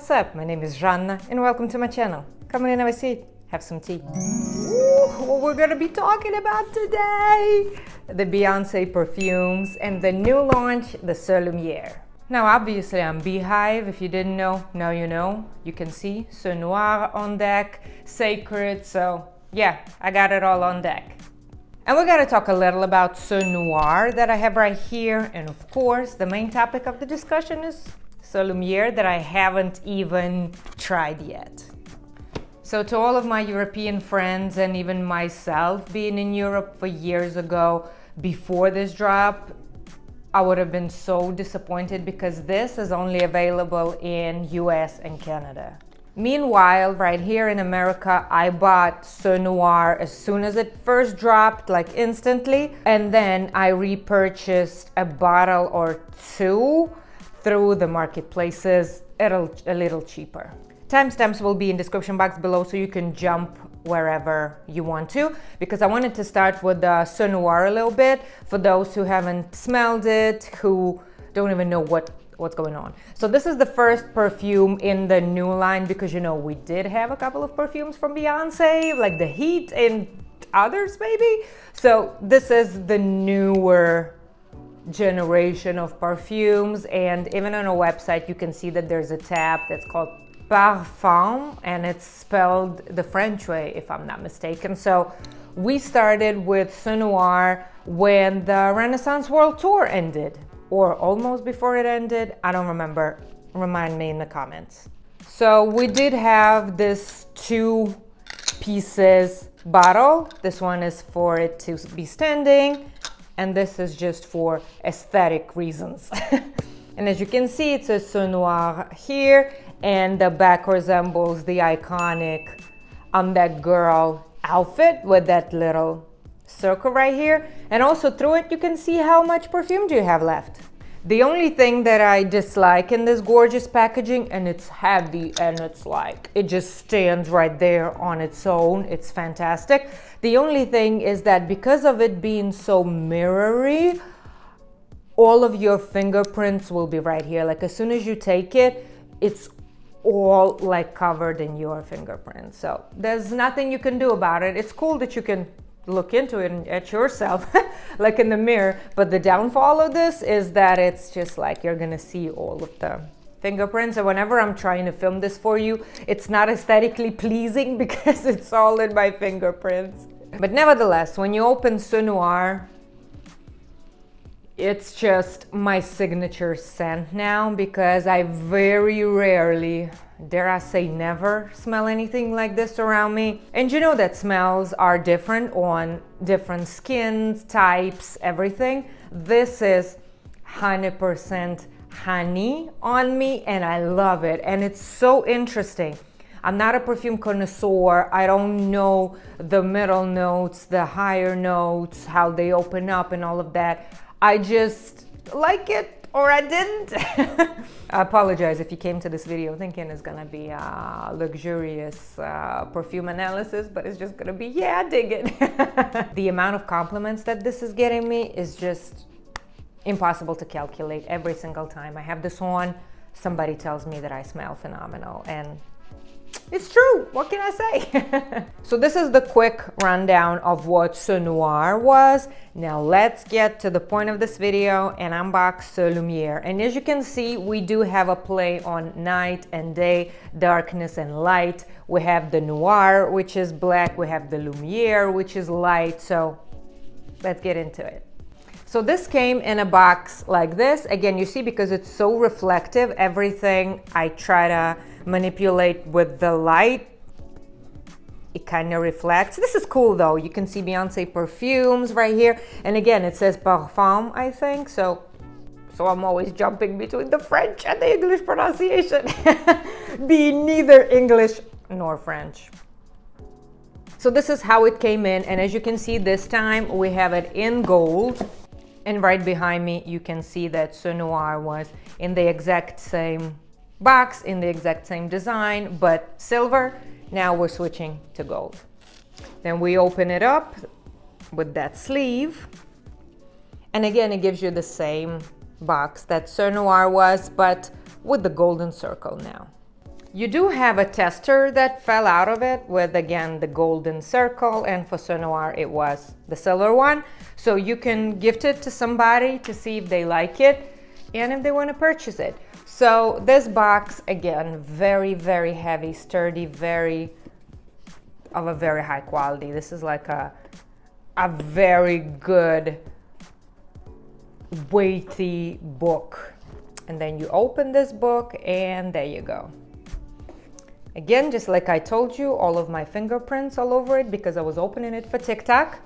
what's up? My name is Jeanne and welcome to my channel. Come on in, have a seat, have some tea. Ooh, what we're gonna be talking about today, the Beyoncé perfumes and the new launch, the Lumiere. Now obviously I'm Beehive. If you didn't know, now you know. You can see Noir on deck, Sacred, so yeah, I got it all on deck. And we're gonna talk a little about Noir that I have right here, and of course the main topic of the discussion is Lumiere that I haven't even tried yet. So to all of my European friends and even myself being in Europe for years ago, before this drop, I would have been so disappointed because this is only available in US and Canada. Meanwhile, right here in America, I bought Noir as soon as it first dropped, like instantly, and then I repurchased a bottle or two through the marketplaces, a little cheaper. Timestamps will be in description box below so you can jump wherever you want to, because I wanted to start with the Noir a little bit for those who haven't smelled it, who don't even know what's going on. So this is the first perfume in the new line, because you know we did have a couple of perfumes from Beyoncé, like the Heat and others maybe. So this is the newer generation of perfumes, and even on a website you can see that there's a tab that's called Parfum, and it's spelled the French way if I'm not mistaken. So we started with Noir when the Renaissance World Tour ended, or almost before it ended, I don't remember, remind me in the comments. So we did have this 2 pieces bottle. This one is for it to be standing, and this is just for aesthetic reasons. And as you can see, it says Noir here, and the back resembles the iconic that girl outfit with that little circle right here. And also through it, you can see how much perfume do you have left. The only thing that I dislike in this gorgeous packaging, and it's heavy and it's like, it just stands right there on its own. It's fantastic. The only thing is that because of it being so mirrory, all of your fingerprints will be right here. Like as soon as you take it, it's all like covered in your fingerprints. So there's nothing you can do about it. It's cool that you can look into it at yourself like in the mirror, but the downfall of this is that it's just like you're gonna see all of the fingerprints, and whenever I'm trying to film this for you, it's not aesthetically pleasing because it's all in my fingerprints. But nevertheless, when you open Noir, it's just my signature scent now, because I very rarely, dare I say never, smell anything like this around me. And you know that smells are different on different skins, types, everything. This is 100% honey on me, and I love it. And it's so interesting. I'm not a perfume connoisseur. I don't know the middle notes, the higher notes, how they open up and all of that. I just like it, or I didn't. I apologize if you came to this video thinking it's gonna be a luxurious perfume analysis, but it's just gonna be, yeah, I dig it. The amount of compliments that this is getting me is just impossible to calculate. Every single time I have this on, somebody tells me that I smell phenomenal, and it's true. What can I say? So this is the quick rundown of what Noir was. Now let's get to the point of this video and unbox Lumiere. And as you can see, we do have a play on night and day, darkness and light. We have the Noir, which is black. We have the Lumiere, which is light. So let's get into it. So this came in a box like this. Again, you see, because it's so reflective, everything I try to manipulate with the light, it kind of reflects. This is cool though. You can see Beyoncé perfumes right here. And again, it says Parfum, I think. So I'm always jumping between the French and the English pronunciation, being neither English nor French. So this is how it came in. And as you can see, this time we have it in gold. And right behind me, you can see that Noir was in the exact same box, in the exact same design, but silver. Now we're switching to gold. Then we open it up with that sleeve. And again, it gives you the same box that Noir was, but with the golden circle now. You do have a tester that fell out of it with, again, the golden circle, and for So Noir it was the silver one. So you can gift it to somebody to see if they like it and if they want to purchase it. So this box, again, very, very heavy, sturdy, of a very high quality. This is like a very good, weighty book. And then you open this book and there you go. Again, just like I told you, all of my fingerprints all over it because I was opening it for TikTok.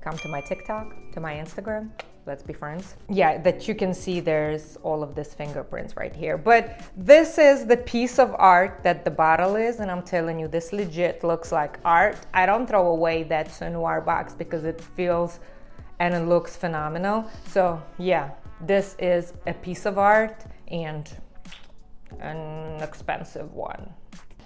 Come to my TikTok, to my Instagram. Let's be friends. Yeah, that you can see there's all of this fingerprints right here. But this is the piece of art that the bottle is, and I'm telling you, this legit looks like art. I don't throw away that So Noir box because it feels and it looks phenomenal. So yeah, this is a piece of art and an expensive one.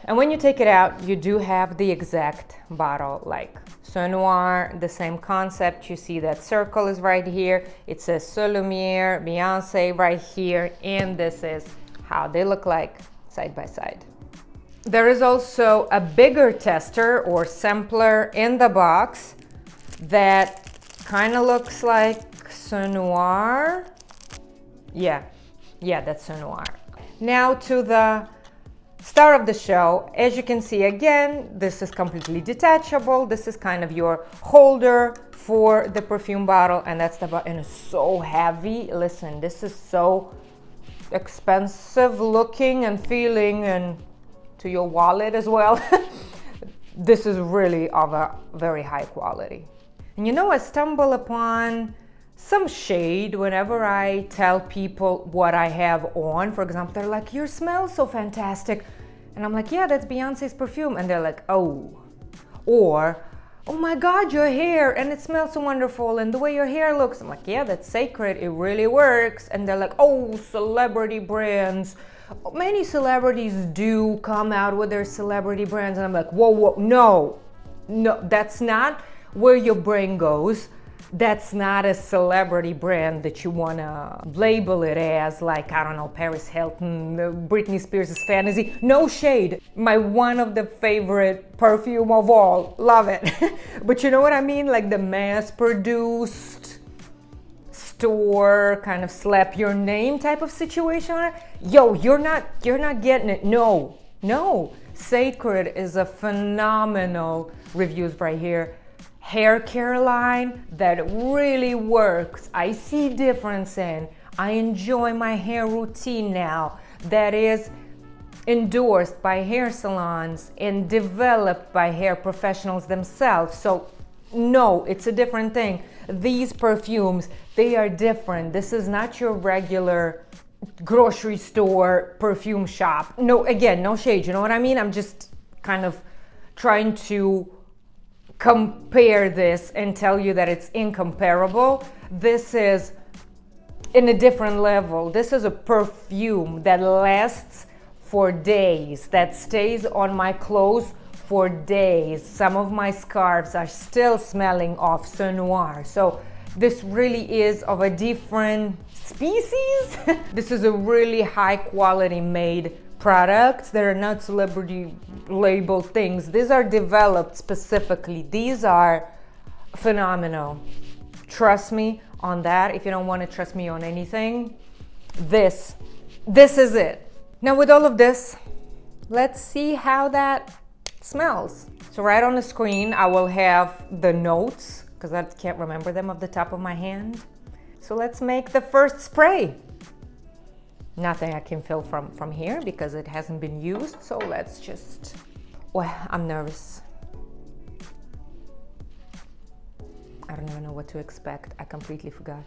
And when you take it out, you do have the exact bottle like So Noir, the same concept. You see that circle is right here. It says So Lumiere, Beyoncé right here. And this is how they look like side by side. There is also a bigger tester or sampler in the box that kind of looks like So Noir. Yeah, that's So Noir. Now to the star of the show. As you can see, again, this is completely detachable. This is kind of your holder for the perfume bottle, and that's the bottle, and it's so heavy. Listen, this is so expensive looking and feeling, and to your wallet as well. This is really of a very high quality. And you know, I stumble upon some shade whenever I tell people what I have on. For example, they're like, "Your smell so fantastic." And I'm like, "Yeah, that's Beyonce's perfume." And they're like, "Oh." Or, "Oh my God, your hair, and it smells so wonderful, and the way your hair looks." I'm like, "Yeah, that's sacred, it really works." And they're like, "Oh, celebrity brands." Many celebrities do come out with their celebrity brands. And I'm like, whoa, no, that's not where your brain goes. That's not a celebrity brand that you want to label it as, like, I don't know, Paris Hilton, Britney Spears' Fantasy. No shade. My one of the favorite perfume of all. Love it. But you know what I mean? Like the mass-produced store kind of slap your name type of situation. Yo, you're not getting it. No. Sacred is a phenomenal reviews right here. Hair care line that really works. I see difference in. I enjoy my hair routine now that is endorsed by hair salons and developed by hair professionals themselves. So no, it's a different thing. These perfumes, they are different. This is not your regular grocery store perfume shop. No, again, no shade, you know what I mean? I'm just kind of trying to compare this and tell you that it's incomparable. This is in a different level. This is a perfume that lasts for days, that stays on my clothes for days. Some of my scarves are still smelling of So Noir. So this really is of a different species. This is a really high quality made products. They're not celebrity label things. These are developed specifically. These are phenomenal. Trust me on that. If you don't want to trust me on anything, this is it. Now with all of this, let's see how that smells. So right on the screen, I will have the notes because I can't remember them off the top of my hand. So let's make the first spray. Nothing I can feel from here because it hasn't been used. So let's just, well, I'm nervous. I don't even know what to expect. I completely forgot.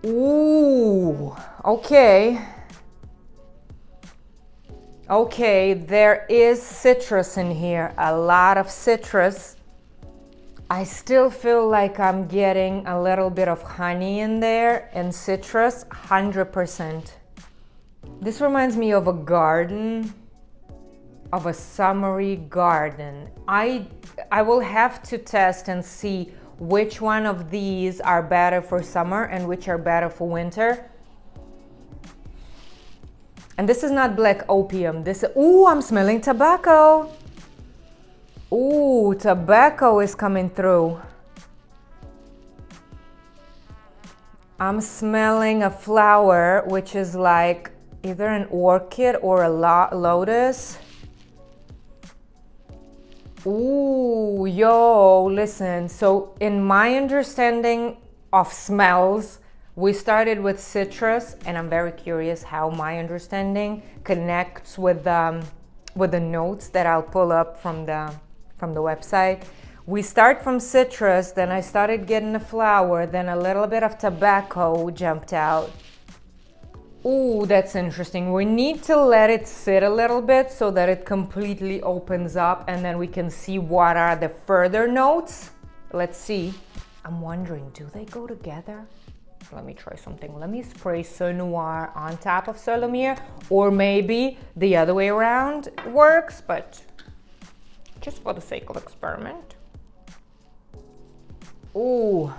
Ooh, okay. Okay, there is citrus in here, a lot of citrus. I still feel like I'm getting a little bit of honey in there and citrus, 100%. This reminds me of a garden, of a summery garden. I will have to test and see which one of these are better for summer and which are better for winter. And this is not black opium. This is, ooh, I'm smelling tobacco. Ooh, tobacco is coming through. I'm smelling a flower, which is like either an orchid or a lotus. Ooh, yo, listen. So in my understanding of smells, we started with citrus, and I'm very curious how my understanding connects with the notes that I'll pull up from the website. We start from citrus, then I started getting a flower, then a little bit of tobacco jumped out. Ooh, that's interesting. We need to let it sit a little bit so that it completely opens up, and then we can see what are the further notes. Let's see. I'm wondering, do they go together? Let me try something. Let me spray Noir on top of Lumiere, or maybe the other way around works, but just for the sake of experiment. Ooh.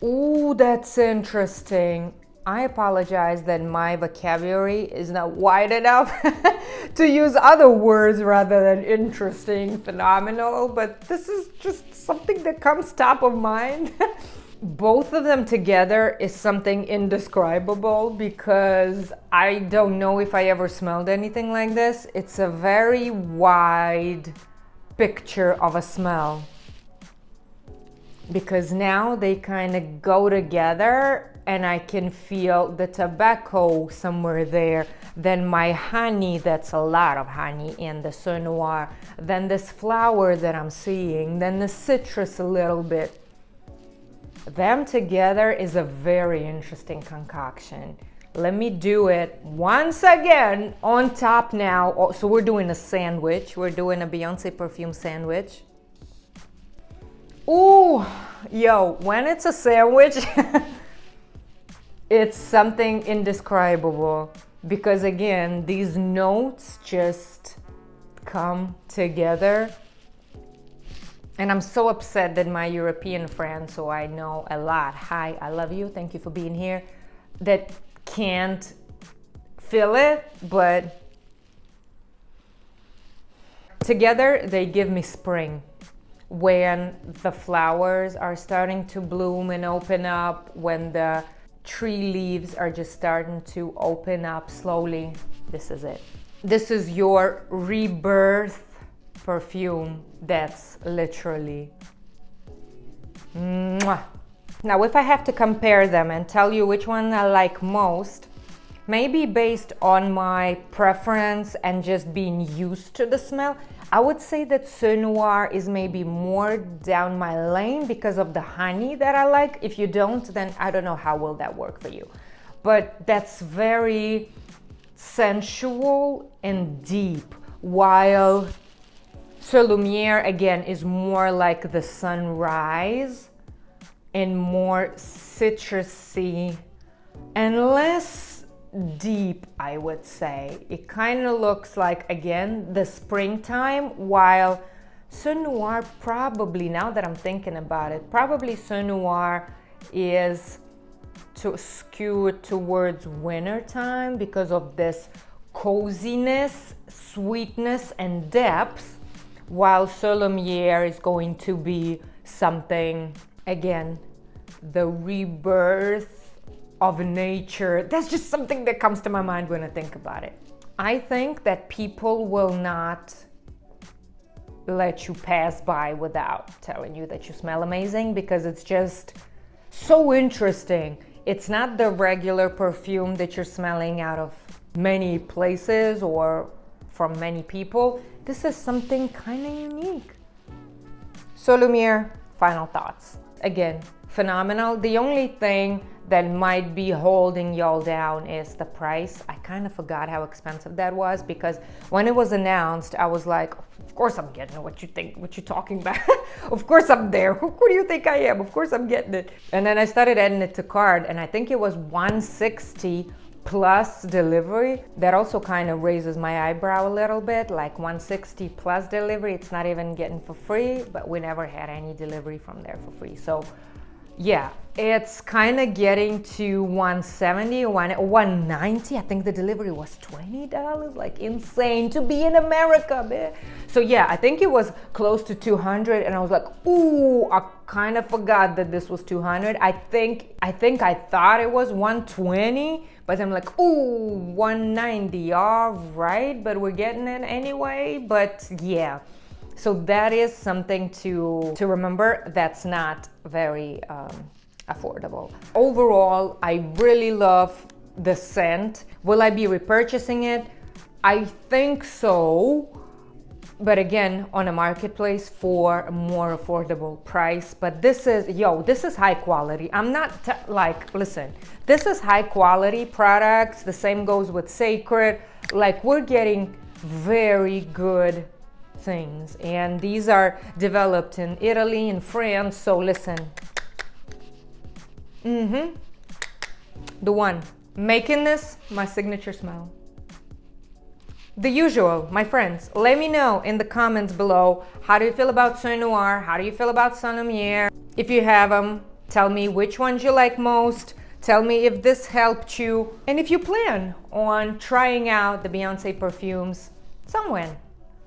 Ooh, that's interesting. I apologize that my vocabulary is not wide enough to use other words rather than interesting, phenomenal, but this is just something that comes top of mind. Both of them together is something indescribable because I don't know if I ever smelled anything like this. It's a very wide picture of a smell, because now they kind of go together and I can feel the tobacco somewhere there, then my honey, that's a lot of honey in the Noir, then this flower that I'm seeing, then the citrus a little bit. Them together is a very interesting concoction. Let me do it once again on top now. So we're doing a sandwich. We're doing a Beyoncé perfume sandwich. Ooh, yo, when it's a sandwich, it's something indescribable, because again, these notes just come together. And I'm so upset that my European friends, who I know a lot, hi, I love you, thank you for being here, that can't feel it, but together they give me spring. When the flowers are starting to bloom and open up, when the tree leaves are just starting to open up slowly, this is it. This is your rebirth perfume. That's literally mwah. Now, if I have to compare them and tell you which one I like most, maybe based on my preference and just being used to the smell, I would say that Noir is maybe more down my lane because of the honey that I like. If you don't, then I don't know how will that work for you. But that's very sensual and deep, while Lumiere again is more like the sunrise and more citrusy and less deep, I would say. It kind of looks like, again, the springtime, while Noir probably, now that I'm thinking about it, probably Noir is skewed towards wintertime because of this coziness, sweetness, and depth, while Lumiere is going to be something, again, the rebirth of nature. That's just something that comes to my mind when I think about it. I think that people will not let you pass by without telling you that you smell amazing, because it's just so interesting. It's not the regular perfume that you're smelling out of many places or from many people. This is something kind of unique. Lumiere, final thoughts. Again, phenomenal. The only thing that might be holding y'all down is the price. I kind of forgot how expensive that was, because when it was announced, I was like, of course I'm getting it. What you think, what you talking about? Of course I'm there. Who do you think I am? Of course I'm getting it. And then I started adding it to cart, and I think it was $160 plus delivery. That also kind of raises my eyebrow a little bit, like $160 plus delivery. It's not even getting for free, but we never had any delivery from there for free. So yeah, it's kind of getting to 170 or 190. I think the delivery was $20, like insane to be in America, man. So yeah, I think it was close to 200, and I was like, ooh, I kind of forgot that this was 200. I think I thought it was 120, but I'm like, ooh, 190, all right, but we're getting it anyway. But yeah, so that is something to remember. That's not very affordable. Overall, I really love the scent. Will I be repurchasing it? I think so, but again, on a marketplace for a more affordable price. But this is high quality. I'm not like, listen, this is high quality products. The same goes with Sacred. Like, we're getting very good things, and these are developed in Italy and France. So listen, the one making this my signature smell. The usual, my friends, let me know in the comments below, how do you feel about Saint Noir? How do you feel about Saint Lumiere? If you have them, tell me which ones you like most. Tell me if this helped you, and if you plan on trying out the Beyoncé perfumes somewhere.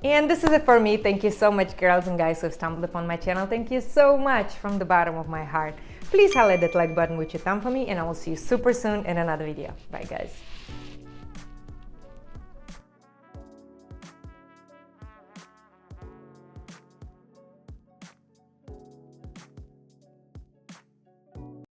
And this is it for me. Thank you so much, girls and guys who have stumbled upon my channel. Thank you so much from the bottom of my heart. Please highlight that like button with your thumb for me, and I will see you super soon in another video. Bye, guys.